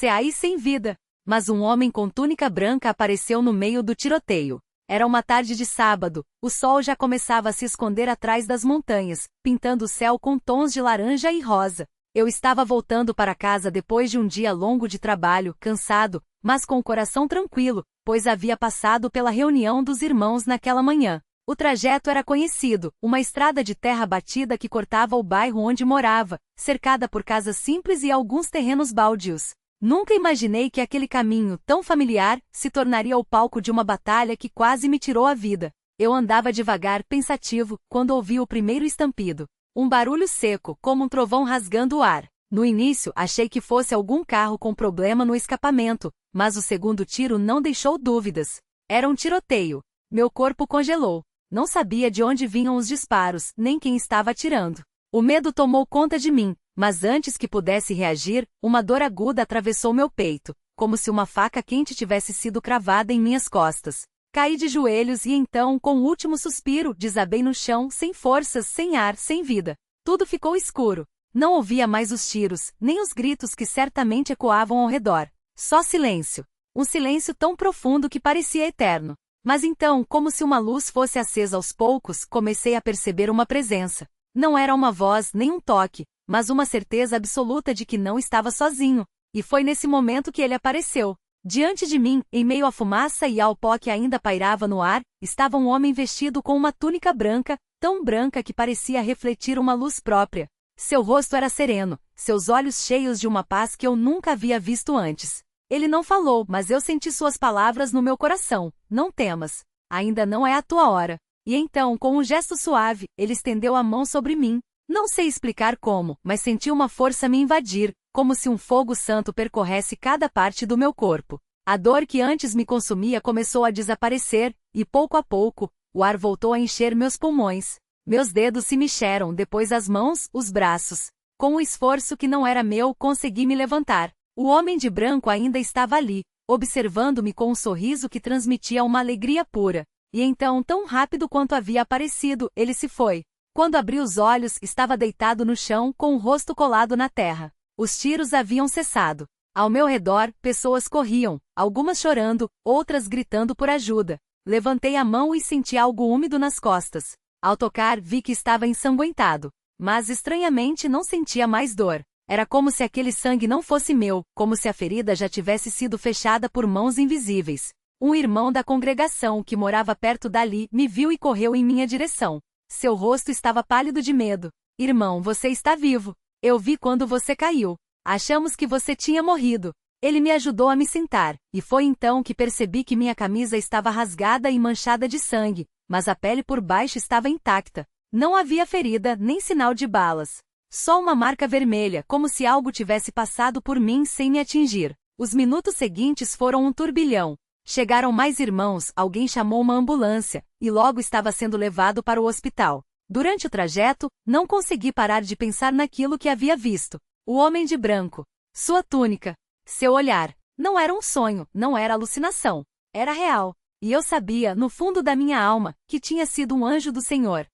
aí sem vida. Mas um homem com túnica branca apareceu no meio do tiroteio. Era uma tarde de sábado, o sol já começava a se esconder atrás das montanhas, pintando o céu com tons de laranja e rosa. Eu estava voltando para casa depois de um dia longo de trabalho, cansado, mas com o coração tranquilo, pois havia passado pela reunião dos irmãos naquela manhã. O trajeto era conhecido, uma estrada de terra batida que cortava o bairro onde morava, cercada por casas simples e alguns terrenos baldios. Nunca imaginei que aquele caminho tão familiar se tornaria o palco de uma batalha que quase me tirou a vida. Eu andava devagar, pensativo, quando ouvi o primeiro estampido. Um barulho seco, como um trovão rasgando o ar. No início, achei que fosse algum carro com problema no escapamento, mas o segundo tiro não deixou dúvidas. Era um tiroteio. Meu corpo congelou. Não sabia de onde vinham os disparos, nem quem estava atirando. O medo tomou conta de mim, mas antes que pudesse reagir, uma dor aguda atravessou meu peito, como se uma faca quente tivesse sido cravada em minhas costas. Caí de joelhos e então, com o último suspiro, desabei no chão, sem forças, sem ar, sem vida. Tudo ficou escuro. Não ouvia mais os tiros, nem os gritos que certamente ecoavam ao redor. Só silêncio. Um silêncio tão profundo que parecia eterno. Mas então, como se uma luz fosse acesa aos poucos, comecei a perceber uma presença. Não era uma voz, nem um toque, mas uma certeza absoluta de que não estava sozinho. E foi nesse momento que ele apareceu. Diante de mim, em meio à fumaça e ao pó que ainda pairava no ar, estava um homem vestido com uma túnica branca, tão branca que parecia refletir uma luz própria. Seu rosto era sereno, seus olhos cheios de uma paz que eu nunca havia visto antes. Ele não falou, mas eu senti suas palavras no meu coração. Não temas. Ainda não é a tua hora. E então, com um gesto suave, ele estendeu a mão sobre mim. Não sei explicar como, mas senti uma força me invadir, como se um fogo santo percorresse cada parte do meu corpo. A dor que antes me consumia começou a desaparecer, e pouco a pouco, o ar voltou a encher meus pulmões. Meus dedos se mexeram, depois as mãos, os braços. Com um esforço que não era meu, consegui me levantar. O homem de branco ainda estava ali, observando-me com um sorriso que transmitia uma alegria pura. E então, tão rápido quanto havia aparecido, ele se foi. Quando abri os olhos, estava deitado no chão, com o rosto colado na terra. Os tiros haviam cessado. Ao meu redor, pessoas corriam, algumas chorando, outras gritando por ajuda. Levantei a mão e senti algo úmido nas costas. Ao tocar, vi que estava ensanguentado. Mas, estranhamente, não sentia mais dor. Era como se aquele sangue não fosse meu, como se a ferida já tivesse sido fechada por mãos invisíveis. Um irmão da congregação que morava perto dali me viu e correu em minha direção. Seu rosto estava pálido de medo. Irmão, você está vivo. Eu vi quando você caiu. Achamos que você tinha morrido. Ele me ajudou a me sentar, e foi então que percebi que minha camisa estava rasgada e manchada de sangue, mas a pele por baixo estava intacta. Não havia ferida, nem sinal de balas. Só uma marca vermelha, como se algo tivesse passado por mim sem me atingir. Os minutos seguintes foram um turbilhão. Chegaram mais irmãos, alguém chamou uma ambulância, e logo estava sendo levado para o hospital. Durante o trajeto, não consegui parar de pensar naquilo que havia visto. O homem de branco. Sua túnica. Seu olhar. Não era um sonho, não era alucinação. Era real. E eu sabia, no fundo da minha alma, que tinha sido um anjo do Senhor.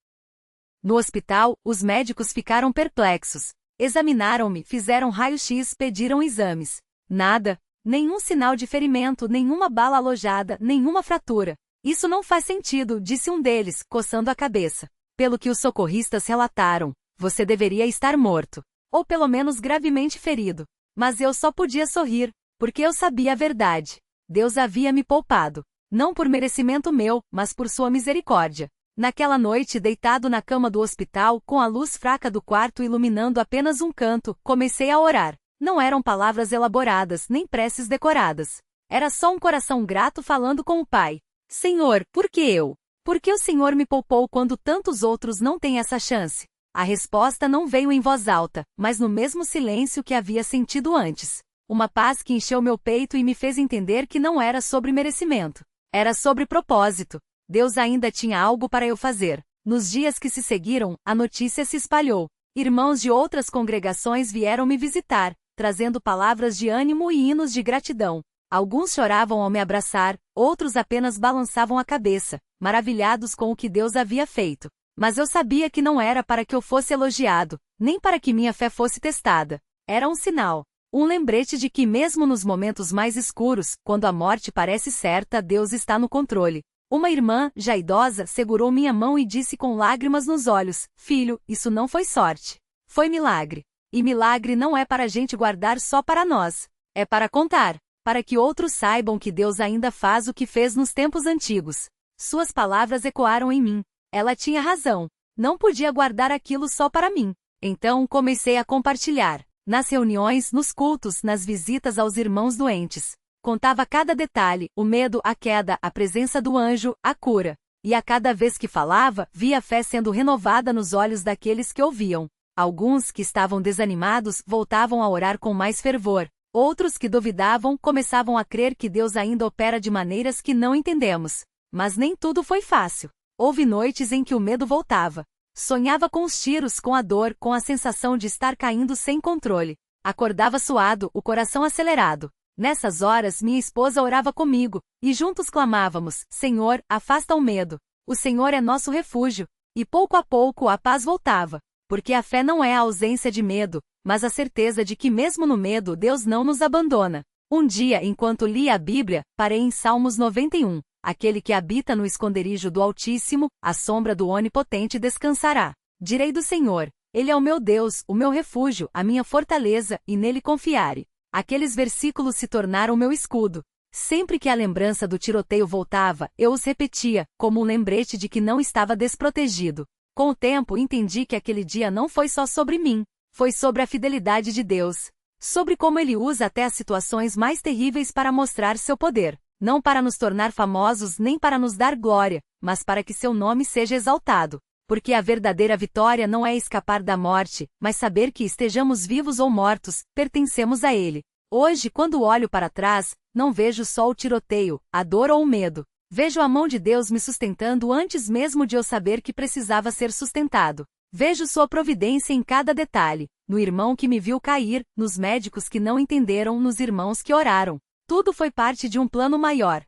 No hospital, os médicos ficaram perplexos. Examinaram-me, fizeram raio-x, pediram exames. Nada. Nenhum sinal de ferimento, nenhuma bala alojada, nenhuma fratura. Isso não faz sentido, disse um deles, coçando a cabeça. Pelo que os socorristas relataram, você deveria estar morto. Ou pelo menos gravemente ferido. Mas eu só podia sorrir, porque eu sabia a verdade. Deus havia me poupado. Não por merecimento meu, mas por sua misericórdia. Naquela noite, deitado na cama do hospital, com a luz fraca do quarto iluminando apenas um canto, comecei a orar. Não eram palavras elaboradas, nem preces decoradas. Era só um coração grato falando com o Pai. Senhor, por que eu? Por que o Senhor me poupou quando tantos outros não têm essa chance? A resposta não veio em voz alta, mas no mesmo silêncio que havia sentido antes. Uma paz que encheu meu peito e me fez entender que não era sobre merecimento. Era sobre propósito. Deus ainda tinha algo para eu fazer. Nos dias que se seguiram, a notícia se espalhou. Irmãos de outras congregações vieram me visitar, trazendo palavras de ânimo e hinos de gratidão. Alguns choravam ao me abraçar, outros apenas balançavam a cabeça, maravilhados com o que Deus havia feito. Mas eu sabia que não era para que eu fosse elogiado, nem para que minha fé fosse testada. Era um sinal. Um lembrete de que mesmo nos momentos mais escuros, quando a morte parece certa, Deus está no controle. Uma irmã, já idosa, segurou minha mão e disse com lágrimas nos olhos: "Filho, isso não foi sorte. Foi milagre. E milagre não é para a gente guardar só para nós. É para contar, para que outros saibam que Deus ainda faz o que fez nos tempos antigos." Suas palavras ecoaram em mim. Ela tinha razão. Não podia guardar aquilo só para mim. Então comecei a compartilhar. Nas reuniões, nos cultos, nas visitas aos irmãos doentes. Contava cada detalhe, o medo, a queda, a presença do anjo, a cura. E a cada vez que falava, via a fé sendo renovada nos olhos daqueles que ouviam. Alguns que estavam desanimados voltavam a orar com mais fervor. Outros que duvidavam começavam a crer que Deus ainda opera de maneiras que não entendemos. Mas nem tudo foi fácil. Houve noites em que o medo voltava. Sonhava com os tiros, com a dor, com a sensação de estar caindo sem controle. Acordava suado, o coração acelerado. Nessas horas minha esposa orava comigo, e juntos clamávamos: "Senhor, afasta o medo. O Senhor é nosso refúgio." E pouco a pouco a paz voltava. Porque a fé não é a ausência de medo, mas a certeza de que mesmo no medo Deus não nos abandona. Um dia, enquanto lia a Bíblia, parei em Salmos 91. Aquele que habita no esconderijo do Altíssimo, à sombra do Onipotente descansará. Direi do Senhor: Ele é o meu Deus, o meu refúgio, a minha fortaleza, e nele confiarei. Aqueles versículos se tornaram meu escudo. Sempre que a lembrança do tiroteio voltava, eu os repetia, como um lembrete de que não estava desprotegido. Com o tempo entendi que aquele dia não foi só sobre mim, foi sobre a fidelidade de Deus. Sobre como Ele usa até as situações mais terríveis para mostrar seu poder. Não para nos tornar famosos nem para nos dar glória, mas para que seu nome seja exaltado. Porque a verdadeira vitória não é escapar da morte, mas saber que estejamos vivos ou mortos, pertencemos a Ele. Hoje, quando olho para trás, não vejo só o tiroteio, a dor ou o medo. Vejo a mão de Deus me sustentando antes mesmo de eu saber que precisava ser sustentado. Vejo sua providência em cada detalhe, no irmão que me viu cair, nos médicos que não entenderam, nos irmãos que oraram. Tudo foi parte de um plano maior.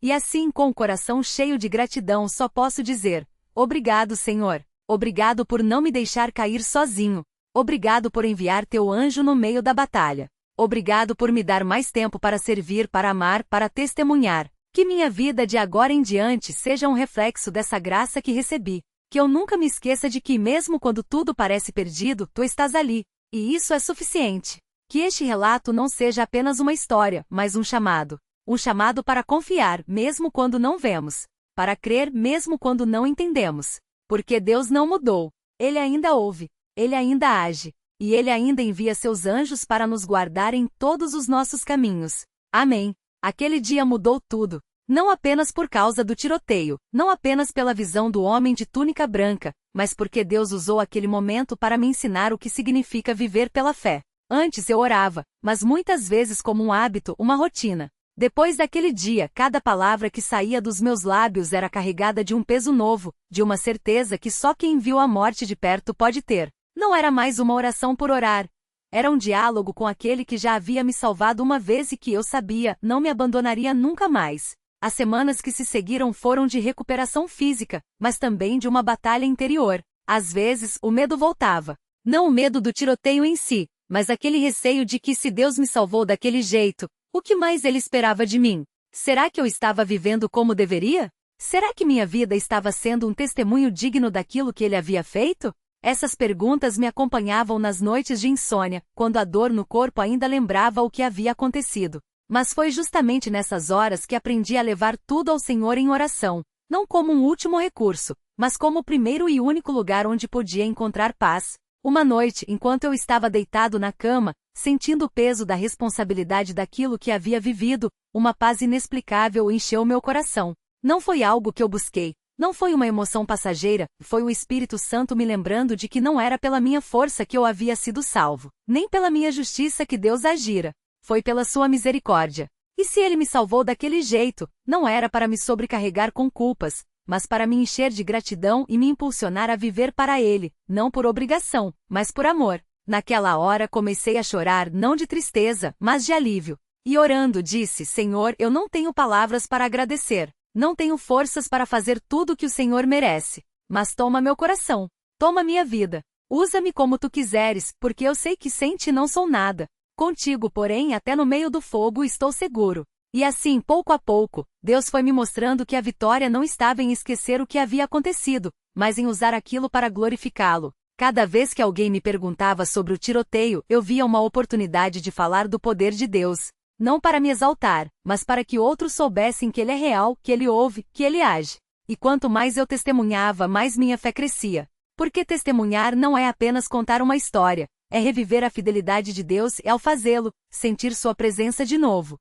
E assim, com o coração cheio de gratidão, só posso dizer: obrigado, Senhor. Obrigado por não me deixar cair sozinho. Obrigado por enviar teu anjo no meio da batalha. Obrigado por me dar mais tempo para servir, para amar, para testemunhar. Que minha vida de agora em diante seja um reflexo dessa graça que recebi. Que eu nunca me esqueça de que mesmo quando tudo parece perdido, tu estás ali. E isso é suficiente. Que este relato não seja apenas uma história, mas um chamado. Um chamado para confiar, mesmo quando não vemos. Para crer, mesmo quando não entendemos. Porque Deus não mudou. Ele ainda ouve. Ele ainda age. E Ele ainda envia seus anjos para nos guardar em todos os nossos caminhos. Amém. Aquele dia mudou tudo. Não apenas por causa do tiroteio, não apenas pela visão do homem de túnica branca, mas porque Deus usou aquele momento para me ensinar o que significa viver pela fé. Antes eu orava, mas muitas vezes como um hábito, uma rotina. Depois daquele dia, cada palavra que saía dos meus lábios era carregada de um peso novo, de uma certeza que só quem viu a morte de perto pode ter. Não era mais uma oração por orar. Era um diálogo com aquele que já havia me salvado uma vez e que eu sabia, não me abandonaria nunca mais. As semanas que se seguiram foram de recuperação física, mas também de uma batalha interior. Às vezes, o medo voltava. Não o medo do tiroteio em si, mas aquele receio de que se Deus me salvou daquele jeito, o que mais Ele esperava de mim? Será que eu estava vivendo como deveria? Será que minha vida estava sendo um testemunho digno daquilo que Ele havia feito? Essas perguntas me acompanhavam nas noites de insônia, quando a dor no corpo ainda lembrava o que havia acontecido. Mas foi justamente nessas horas que aprendi a levar tudo ao Senhor em oração, não como um último recurso, mas como o primeiro e único lugar onde podia encontrar paz. Uma noite, enquanto eu estava deitado na cama, sentindo o peso da responsabilidade daquilo que havia vivido, uma paz inexplicável encheu meu coração. Não foi algo que eu busquei, não foi uma emoção passageira, foi o Espírito Santo me lembrando de que não era pela minha força que eu havia sido salvo, nem pela minha justiça que Deus agira. Foi pela sua misericórdia. E se Ele me salvou daquele jeito, não era para me sobrecarregar com culpas, mas para me encher de gratidão e me impulsionar a viver para Ele, não por obrigação, mas por amor. Naquela hora comecei a chorar não de tristeza, mas de alívio. E orando disse: Senhor, eu não tenho palavras para agradecer, não tenho forças para fazer tudo o que o Senhor merece, mas toma meu coração, toma minha vida, usa-me como tu quiseres, porque eu sei que sem ti não sou nada. Contigo, porém, até no meio do fogo estou seguro. E assim, pouco a pouco, Deus foi me mostrando que a vitória não estava em esquecer o que havia acontecido, mas em usar aquilo para glorificá-lo. Cada vez que alguém me perguntava sobre o tiroteio, eu via uma oportunidade de falar do poder de Deus. Não para me exaltar, mas para que outros soubessem que Ele é real, que Ele ouve, que Ele age. E quanto mais eu testemunhava, mais minha fé crescia. Porque testemunhar não é apenas contar uma história, é reviver a fidelidade de Deus e, ao fazê-lo, sentir sua presença de novo.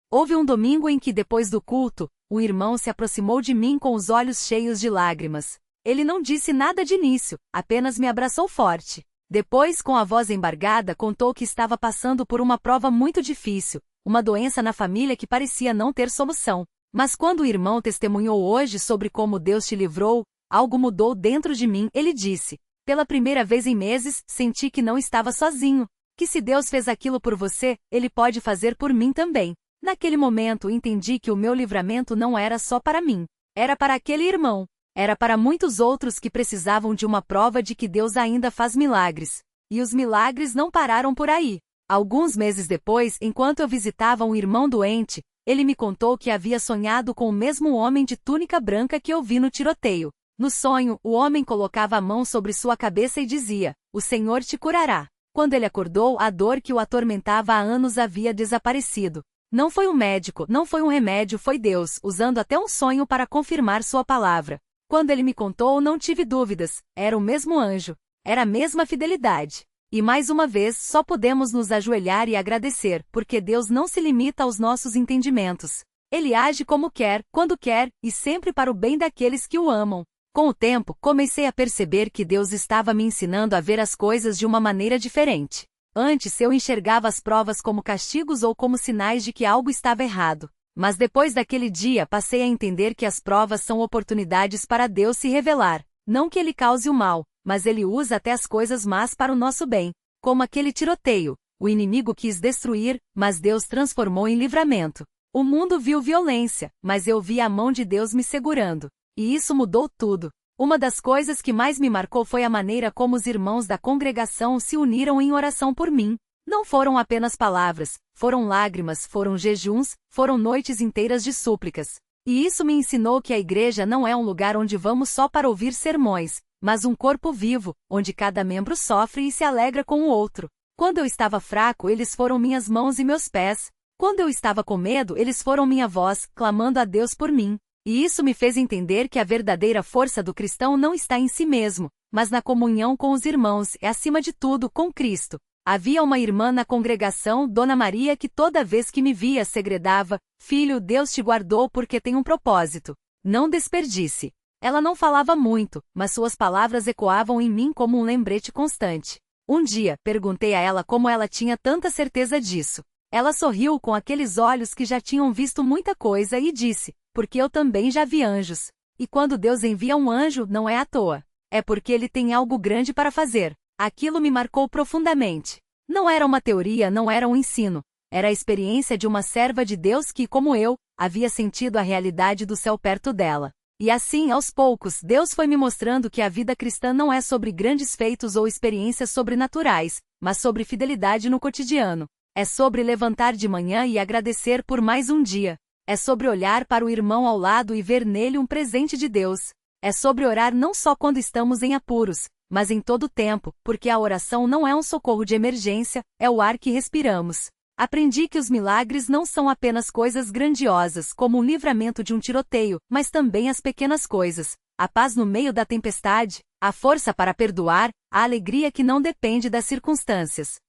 Houve um domingo em que, depois do culto, um irmão se aproximou de mim com os olhos cheios de lágrimas. Ele não disse nada de início, apenas me abraçou forte. Depois, com a voz embargada, contou que estava passando por uma prova muito difícil, uma doença na família que parecia não ter solução. Mas quando o irmão testemunhou hoje sobre como Deus te livrou, algo mudou dentro de mim. Ele disse: pela primeira vez em meses, senti que não estava sozinho, que se Deus fez aquilo por você, Ele pode fazer por mim também. Naquele momento entendi que o meu livramento não era só para mim, era para aquele irmão, era para muitos outros que precisavam de uma prova de que Deus ainda faz milagres. E os milagres não pararam por aí. Alguns meses depois, enquanto eu visitava um irmão doente, ele me contou que havia sonhado com o mesmo homem de túnica branca que eu vi no tiroteio. No sonho, o homem colocava a mão sobre sua cabeça e dizia: "O Senhor te curará." Quando ele acordou, a dor que o atormentava há anos havia desaparecido. Não foi um médico, não foi um remédio, foi Deus, usando até um sonho para confirmar sua palavra. Quando ele me contou, não tive dúvidas, era o mesmo anjo, era a mesma fidelidade. E mais uma vez, só podemos nos ajoelhar e agradecer, porque Deus não se limita aos nossos entendimentos. Ele age como quer, quando quer, e sempre para o bem daqueles que o amam. Com o tempo, comecei a perceber que Deus estava me ensinando a ver as coisas de uma maneira diferente. Antes eu enxergava as provas como castigos ou como sinais de que algo estava errado. Mas depois daquele dia passei a entender que as provas são oportunidades para Deus se revelar. Não que Ele cause o mal, mas Ele usa até as coisas más para o nosso bem. Como aquele tiroteio. O inimigo quis destruir, mas Deus transformou em livramento. O mundo viu violência, mas eu vi a mão de Deus me segurando. E isso mudou tudo. Uma das coisas que mais me marcou foi a maneira como os irmãos da congregação se uniram em oração por mim. Não foram apenas palavras, foram lágrimas, foram jejuns, foram noites inteiras de súplicas. E isso me ensinou que a igreja não é um lugar onde vamos só para ouvir sermões, mas um corpo vivo, onde cada membro sofre e se alegra com o outro. Quando eu estava fraco, eles foram minhas mãos e meus pés. Quando eu estava com medo, eles foram minha voz, clamando a Deus por mim. E isso me fez entender que a verdadeira força do cristão não está em si mesmo, mas na comunhão com os irmãos e, acima de tudo, com Cristo. Havia uma irmã na congregação, Dona Maria, que toda vez que me via segredava: "Filho, Deus te guardou porque tem um propósito. Não desperdice." Ela não falava muito, mas suas palavras ecoavam em mim como um lembrete constante. Um dia, perguntei a ela como ela tinha tanta certeza disso. Ela sorriu com aqueles olhos que já tinham visto muita coisa e disse: "Porque eu também já vi anjos. E quando Deus envia um anjo, não é à toa. É porque Ele tem algo grande para fazer." Aquilo me marcou profundamente. Não era uma teoria, não era um ensino. Era a experiência de uma serva de Deus que, como eu, havia sentido a realidade do céu perto dela. E assim, aos poucos, Deus foi me mostrando que a vida cristã não é sobre grandes feitos ou experiências sobrenaturais, mas sobre fidelidade no cotidiano. É sobre levantar de manhã e agradecer por mais um dia. É sobre olhar para o irmão ao lado e ver nele um presente de Deus. É sobre orar não só quando estamos em apuros, mas em todo o tempo, porque a oração não é um socorro de emergência, é o ar que respiramos. Aprendi que os milagres não são apenas coisas grandiosas, como o livramento de um tiroteio, mas também as pequenas coisas. A paz no meio da tempestade, a força para perdoar, a alegria que não depende das circunstâncias.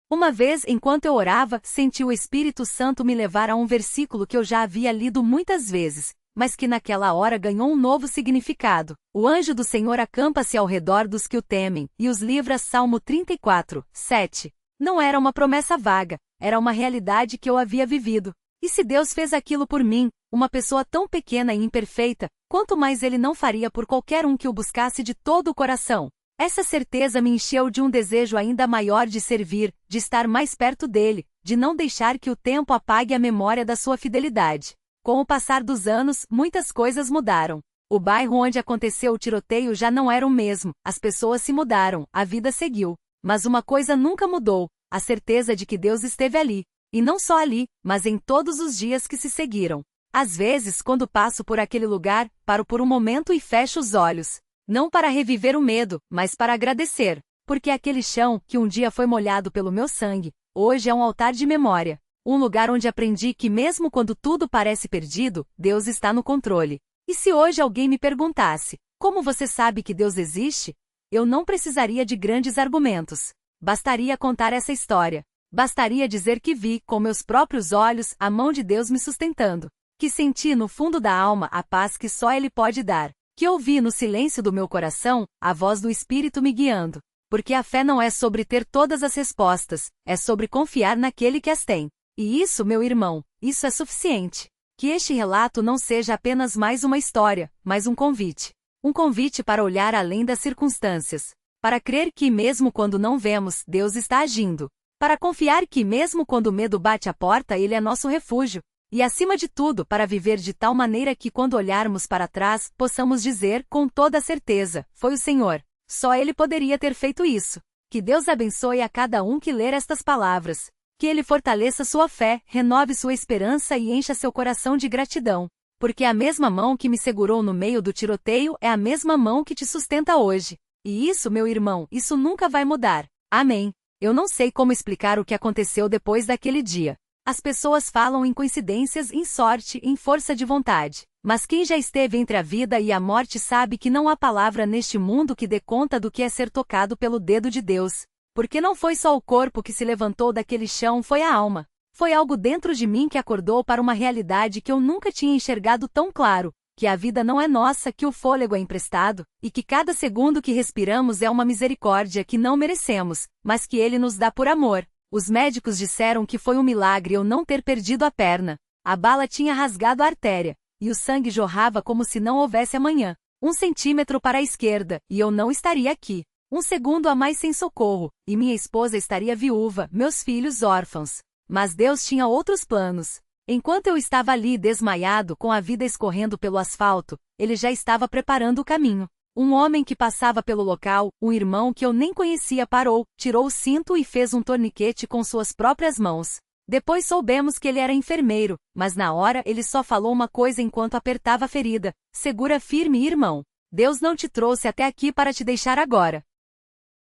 Uma vez, enquanto eu orava, senti o Espírito Santo me levar a um versículo que eu já havia lido muitas vezes, mas que naquela hora ganhou um novo significado. "O anjo do Senhor acampa-se ao redor dos que o temem, e os livra." Salmo 34, 7. Não era uma promessa vaga, era uma realidade que eu havia vivido. E se Deus fez aquilo por mim, uma pessoa tão pequena e imperfeita, quanto mais Ele não faria por qualquer um que o buscasse de todo o coração. Essa certeza me encheu de um desejo ainda maior de servir, de estar mais perto dele, de não deixar que o tempo apague a memória da sua fidelidade. Com o passar dos anos, muitas coisas mudaram. O bairro onde aconteceu o tiroteio já não era o mesmo, as pessoas se mudaram, a vida seguiu. Mas uma coisa nunca mudou: a certeza de que Deus esteve ali. E não só ali, mas em todos os dias que se seguiram. Às vezes, quando passo por aquele lugar, paro por um momento e fecho os olhos. Não para reviver o medo, mas para agradecer. Porque aquele chão, que um dia foi molhado pelo meu sangue, hoje é um altar de memória. Um lugar onde aprendi que mesmo quando tudo parece perdido, Deus está no controle. E se hoje alguém me perguntasse, como você sabe que Deus existe? Eu não precisaria de grandes argumentos. Bastaria contar essa história. Bastaria dizer que vi, com meus próprios olhos, a mão de Deus me sustentando. Que senti no fundo da alma a paz que só Ele pode dar. Que ouvi no silêncio do meu coração, a voz do Espírito me guiando. Porque a fé não é sobre ter todas as respostas, é sobre confiar naquele que as tem. E isso, meu irmão, isso é suficiente. Que este relato não seja apenas mais uma história, mas um convite. Um convite para olhar além das circunstâncias. Para crer que mesmo quando não vemos, Deus está agindo. Para confiar que mesmo quando o medo bate à porta, Ele é nosso refúgio. E acima de tudo, para viver de tal maneira que quando olharmos para trás, possamos dizer, com toda certeza, foi o Senhor. Só Ele poderia ter feito isso. Que Deus abençoe a cada um que ler estas palavras. Que Ele fortaleça sua fé, renove sua esperança e encha seu coração de gratidão. Porque a mesma mão que me segurou no meio do tiroteio é a mesma mão que te sustenta hoje. E isso, meu irmão, isso nunca vai mudar. Amém. Eu não sei como explicar o que aconteceu depois daquele dia. As pessoas falam em coincidências, em sorte, em força de vontade. Mas quem já esteve entre a vida e a morte sabe que não há palavra neste mundo que dê conta do que é ser tocado pelo dedo de Deus. Porque não foi só o corpo que se levantou daquele chão, foi a alma. Foi algo dentro de mim que acordou para uma realidade que eu nunca tinha enxergado tão claro. Que a vida não é nossa, que o fôlego é emprestado, e que cada segundo que respiramos é uma misericórdia que não merecemos, mas que Ele nos dá por amor. Os médicos disseram que foi um milagre eu não ter perdido a perna. A bala tinha rasgado a artéria, e o sangue jorrava como se não houvesse amanhã. 1 centímetro para a esquerda, e eu não estaria aqui. 1 segundo a mais sem socorro, e minha esposa estaria viúva, meus filhos órfãos. Mas Deus tinha outros planos. Enquanto eu estava ali desmaiado com a vida escorrendo pelo asfalto, Ele já estava preparando o caminho. Um homem que passava pelo local, um irmão que eu nem conhecia parou, tirou o cinto e fez um torniquete com suas próprias mãos. Depois soubemos que ele era enfermeiro, mas na hora ele só falou uma coisa enquanto apertava a ferida: segura firme, irmão. Deus não te trouxe até aqui para te deixar agora.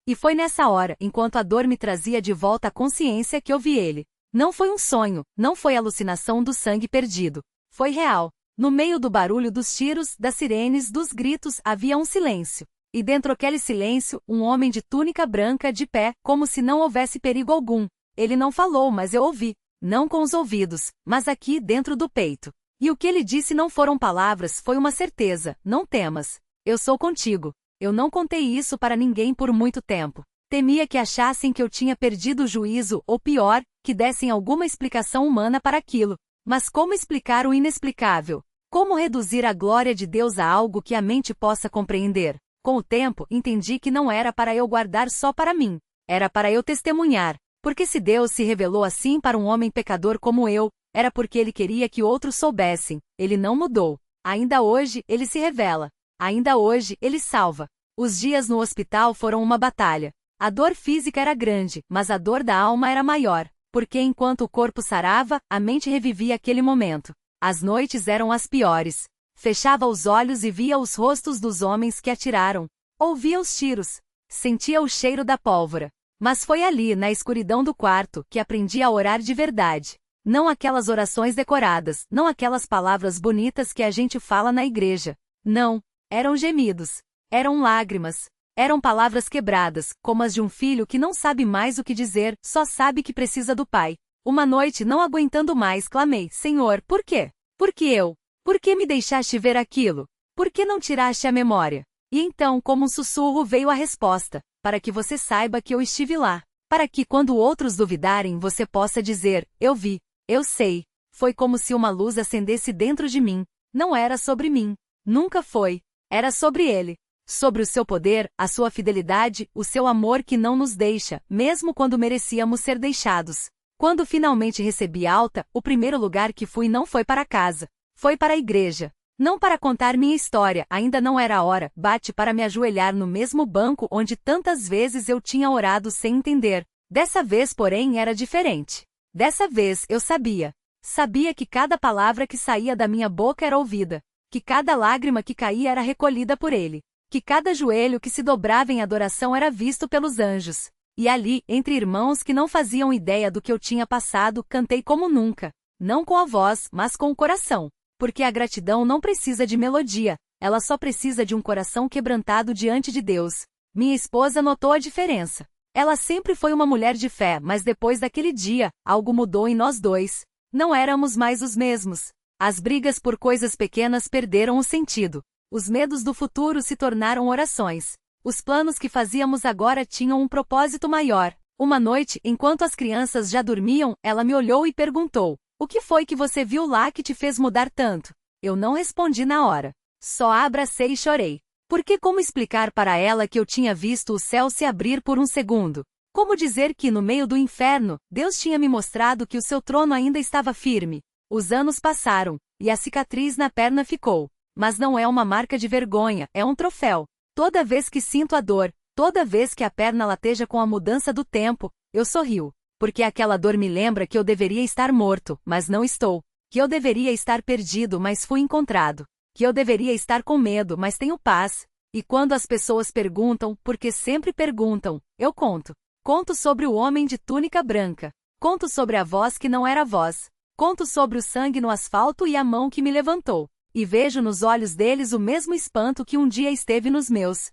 E foi nessa hora, enquanto a dor me trazia de volta a consciência, que eu vi ele. Não foi um sonho, não foi alucinação do sangue perdido. Foi real. No meio do barulho dos tiros, das sirenes, dos gritos, havia um silêncio. E dentro daquele silêncio, um homem de túnica branca de pé, como se não houvesse perigo algum. Ele não falou, mas eu ouvi. Não com os ouvidos, mas aqui dentro do peito. E o que ele disse não foram palavras, foi uma certeza: não temas. Eu sou contigo. Eu não contei isso para ninguém por muito tempo. Temia que achassem que eu tinha perdido o juízo, ou pior, que dessem alguma explicação humana para aquilo. Mas como explicar o inexplicável? Como reduzir a glória de Deus a algo que a mente possa compreender? Com o tempo, entendi que não era para eu guardar só para mim. Era para eu testemunhar. Porque se Deus se revelou assim para um homem pecador como eu, era porque Ele queria que outros soubessem. Ele não mudou. Ainda hoje, Ele se revela. Ainda hoje, Ele salva. Os dias no hospital foram uma batalha. A dor física era grande, mas a dor da alma era maior. Porque enquanto o corpo sarava, a mente revivia aquele momento. As noites eram as piores. Fechava os olhos e via os rostos dos homens que atiraram. Ouvia os tiros. Sentia o cheiro da pólvora. Mas foi ali, na escuridão do quarto, que aprendi a orar de verdade. Não aquelas orações decoradas, não aquelas palavras bonitas que a gente fala na igreja. Não, eram gemidos. Eram lágrimas. Eram palavras quebradas, como as de um filho que não sabe mais o que dizer, só sabe que precisa do pai. Uma noite, não aguentando mais, clamei: Senhor, por quê? Por que eu? Por que me deixaste ver aquilo? Por que não tiraste a memória? E então, como um sussurro, veio a resposta: para que você saiba que eu estive lá. Para que, quando outros duvidarem, você possa dizer: eu vi, eu sei. Foi como se uma luz acendesse dentro de mim. Não era sobre mim. Nunca foi. Era sobre Ele. Sobre o seu poder, a sua fidelidade, o seu amor que não nos deixa, mesmo quando merecíamos ser deixados. Quando finalmente recebi alta, o primeiro lugar que fui não foi para casa. Foi para a igreja. Não para contar minha história, ainda não era a hora, bate para me ajoelhar no mesmo banco onde tantas vezes eu tinha orado sem entender. Dessa vez, porém, era diferente. Dessa vez, eu sabia. Sabia que cada palavra que saía da minha boca era ouvida. Que cada lágrima que caía era recolhida por ele. Que cada joelho que se dobrava em adoração era visto pelos anjos. E ali, entre irmãos que não faziam ideia do que eu tinha passado, cantei como nunca. Não com a voz, mas com o coração. Porque a gratidão não precisa de melodia, ela só precisa de um coração quebrantado diante de Deus. Minha esposa notou a diferença. Ela sempre foi uma mulher de fé, mas depois daquele dia, algo mudou em nós dois. Não éramos mais os mesmos. As brigas por coisas pequenas perderam o sentido. Os medos do futuro se tornaram orações. Os planos que fazíamos agora tinham um propósito maior. Uma noite, enquanto as crianças já dormiam, ela me olhou e perguntou: "O que foi que você viu lá que te fez mudar tanto?" Eu não respondi na hora. Só a abracei e chorei. Porque como explicar para ela que eu tinha visto o céu se abrir por um segundo? Como dizer que, no meio do inferno, Deus tinha me mostrado que o seu trono ainda estava firme? Os anos passaram, e a cicatriz na perna ficou. Mas não é uma marca de vergonha, é um troféu. Toda vez que sinto a dor, toda vez que a perna lateja com a mudança do tempo, eu sorrio. Porque aquela dor me lembra que eu deveria estar morto, mas não estou. Que eu deveria estar perdido, mas fui encontrado. Que eu deveria estar com medo, mas tenho paz. E quando as pessoas perguntam, porque sempre perguntam, eu conto. Conto sobre o homem de túnica branca. Conto sobre a voz que não era voz. Conto sobre o sangue no asfalto e a mão que me levantou. E vejo nos olhos deles o mesmo espanto que um dia esteve nos meus.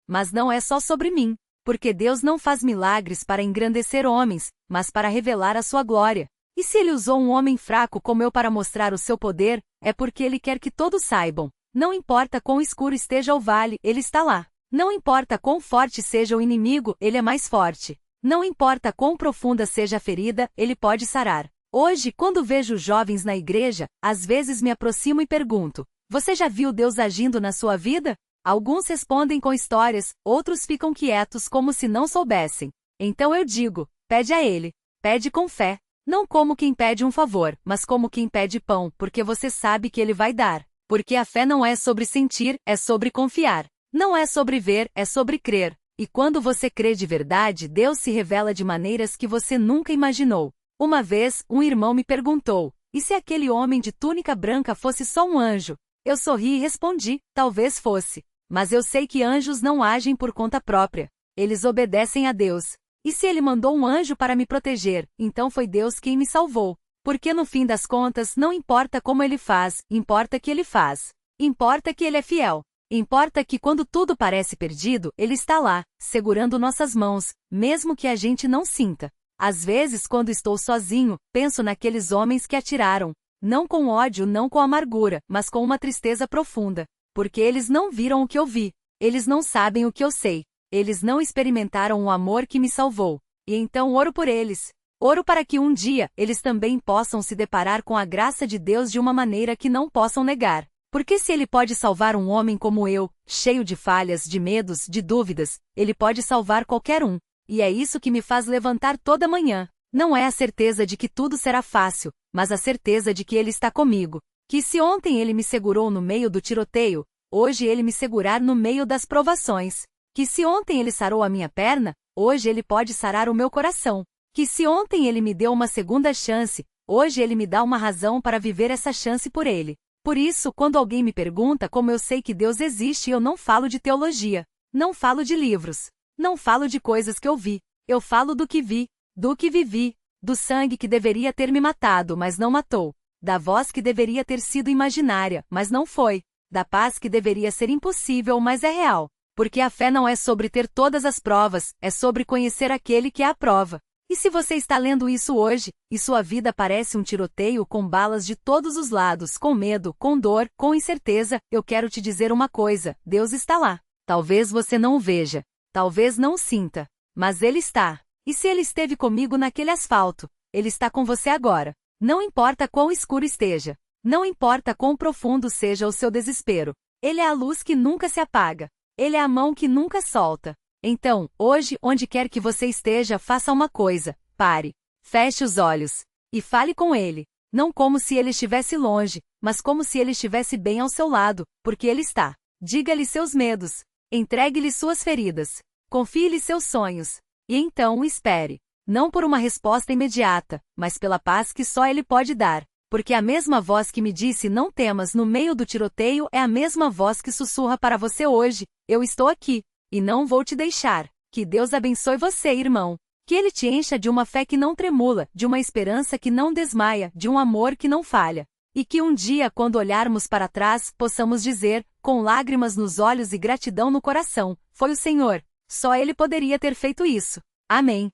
Mas não é só sobre mim, porque Deus não faz milagres para engrandecer homens, mas para revelar a sua glória. E se ele usou um homem fraco como eu para mostrar o seu poder, é porque ele quer que todos saibam. Não importa quão escuro esteja o vale, ele está lá. Não importa quão forte seja o inimigo, ele é mais forte. Não importa quão profunda seja a ferida, ele pode sarar. Hoje, quando vejo jovens na igreja, às vezes me aproximo e pergunto: "Você já viu Deus agindo na sua vida?" Alguns respondem com histórias, outros ficam quietos como se não soubessem. Então eu digo: pede a ele. Pede com fé. Não como quem pede um favor, mas como quem pede pão, porque você sabe que ele vai dar. Porque a fé não é sobre sentir, é sobre confiar. Não é sobre ver, é sobre crer. E quando você crê de verdade, Deus se revela de maneiras que você nunca imaginou. Uma vez, um irmão me perguntou: "E se aquele homem de túnica branca fosse só um anjo?" Eu sorri e respondi: "Talvez fosse. Mas eu sei que anjos não agem por conta própria. Eles obedecem a Deus. E se ele mandou um anjo para me proteger, então foi Deus quem me salvou. Porque no fim das contas não importa como ele faz, importa que ele faz. Importa que ele é fiel. Importa que quando tudo parece perdido, ele está lá, segurando nossas mãos, mesmo que a gente não sinta. Às vezes, quando estou sozinho, penso naqueles homens que atiraram. Não com ódio, não com amargura, mas com uma tristeza profunda. Porque eles não viram o que eu vi. Eles não sabem o que eu sei. Eles não experimentaram o amor que me salvou. E então oro por eles. Oro para que um dia, eles também possam se deparar com a graça de Deus de uma maneira que não possam negar. Porque se ele pode salvar um homem como eu, cheio de falhas, de medos, de dúvidas, ele pode salvar qualquer um. E é isso que me faz levantar toda manhã. Não é a certeza de que tudo será fácil, mas a certeza de que ele está comigo. Que se ontem ele me segurou no meio do tiroteio, hoje ele me segurar no meio das provações. Que se ontem ele sarou a minha perna, hoje ele pode sarar o meu coração. Que se ontem ele me deu uma segunda chance, hoje ele me dá uma razão para viver essa chance por ele. Por isso, quando alguém me pergunta como eu sei que Deus existe, eu não falo de teologia. Não falo de livros. Não falo de coisas que eu vi. Eu falo do que vi, do que vivi, do sangue que deveria ter me matado, mas não matou. Da voz que deveria ter sido imaginária, mas não foi. Da paz que deveria ser impossível, mas é real. Porque a fé não é sobre ter todas as provas, é sobre conhecer aquele que é a prova. E se você está lendo isso hoje, e sua vida parece um tiroteio com balas de todos os lados, com medo, com dor, com incerteza, eu quero te dizer uma coisa: Deus está lá. Talvez você não o veja. Talvez não o sinta. Mas Ele está. E se Ele esteve comigo naquele asfalto, Ele está com você agora. Não importa quão escuro esteja. Não importa quão profundo seja o seu desespero. Ele é a luz que nunca se apaga. Ele é a mão que nunca solta. Então, hoje, onde quer que você esteja, faça uma coisa: pare, feche os olhos e fale com Ele. Não como se Ele estivesse longe, mas como se Ele estivesse bem ao seu lado, porque Ele está. Diga-lhe seus medos. Entregue-lhe suas feridas. Confie-lhe seus sonhos. E então espere. Não por uma resposta imediata, mas pela paz que só Ele pode dar. Porque a mesma voz que me disse não temas no meio do tiroteio é a mesma voz que sussurra para você hoje: eu estou aqui, e não vou te deixar. Que Deus abençoe você, irmão. Que Ele te encha de uma fé que não tremula, de uma esperança que não desmaia, de um amor que não falha. E que um dia, quando olharmos para trás, possamos dizer, com lágrimas nos olhos e gratidão no coração: foi o Senhor. Só Ele poderia ter feito isso. Amém.